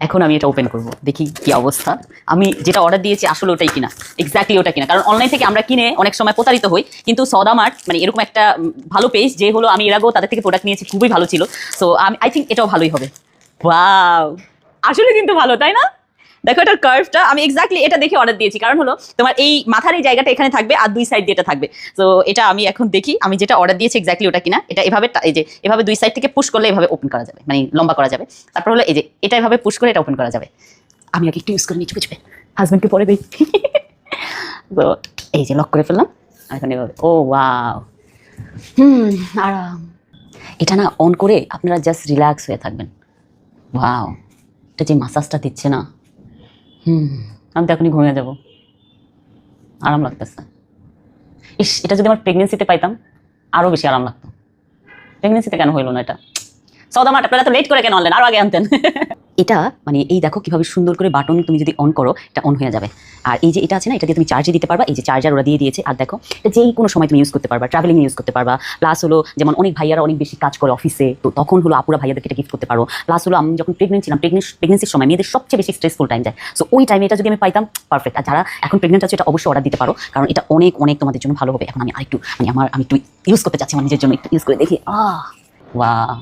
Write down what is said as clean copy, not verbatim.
এখন আমি এটা ওপেন করব, দেখি কি অবস্থা। আমি যেটা অর্ডার দিয়েছি আসলে ওটাই কিনা, এক্স্যাক্টলি ওটা কিনা। কারণ অনলাইন থেকে আমরা কিনে অনেক সময় প্রতারিত হই, কিন্তু সৌদা মার্ট মানে এরকম একটা ভালো পেজ, যে হলো আমি এর আগেও তাদের থেকে প্রোডাক্ট নিয়েছি, খুবই ভালো ছিল। সো আমি আই থিঙ্ক এটাও ভালোই হবে। ওয়াও, আসলে কিন্তু ভালো, তাই না? দেখো এটার কার্ভটা, আমি এক্স্যাক্টলি এটা দেখে অর্ডার দিয়েছি। কারণ হলো তোমার এই মাথার এই জায়গাটা এখানে থাকবে আর দুই সাইড দিয়ে এটা থাকবে। তো এটা আমি এখন দেখি আমি যেটা অর্ডার দিয়েছি এক্স্যাক্টলি ওটা কিনা। এটা এভাবে, এই যে এভাবে দুই সাইড থেকে পুশ করলে এভাবে ওপেন করা যাবে, মানে লম্বা করা যাবে। তারপর হলো এই যে এটা এভাবে পুশ করে এটা ওপেন করা যাবে। আমি আগে একটু ইউজ করে নিচ্ছি, বুঝবে, হাজব্যান্ডকে পরে দিই। তো এই যে লক করে ফেললাম এখন এভাবে। ও ওয়াও, আরাম। এটা না অন করে আপনারা জাস্ট রিল্যাক্স হয়ে থাকবেন। ওয়াও, এটা যে মাসাজটা দিচ্ছে না, আমি তো এখনই ঘুমিয়ে যাবো, আরাম লাগতেছে। ইস, এটা যদি আমার প্রেগনেন্সিতে পাইতাম আরও বেশি আরাম লাগতো। প্রেগনেন্সিতে কেন হইলো না এটা? সৌদা মার্ট আপনারা তো লেট করে কেন আনলেন, আরও আগে আনতেন। এটা মানে এই দেখো কিভাবে সুন্দর করে বাটন তুমি যদি অন করো এটা অন হয়ে যাবে। আর এই যে এটা আছে না, এটা দিয়ে তুমি চার্জে দিতে পারবা। এই যে চার্জার ওরা দিয়ে দিয়েছে। আর দেখো এটা যেই কোনো সময় তুমি ইউজ করতে পারবা, ট্রাভেলিং ইউজ করতে পারবা। প্লাস হলো যেমন অনেক ভাইয়ারা অনেক বেশি কাজ করে অফিসে, তো তখন হলো আপুরা ভাইয়াদেরকে এটা গিফট করতে পারো। প্লাস হলো আমি যখন প্রেগনেন্ট ছিলাম, প্রেগনেন্সির সময় মেয়েদের সবচেয়ে বেশি স্ট্রেসফুল টাইম যায়। সো ওই টাইমে এটা যদি আমি পাইতাম পারফেক্ট। আর যারা এখন প্রেগনেন্ট আছে এটা অবশ্যই অর্ডার দিতে পারো, কারণ এটা অনেক অনেক তোমাদের জন্য ভালো হবে। এখন আমি আরেকটু মানে আমি একটু ইউজ করতে চাচ্ছি, আমার নিজের জন্য একটু ইউজ করে দেখি। ওয়াও।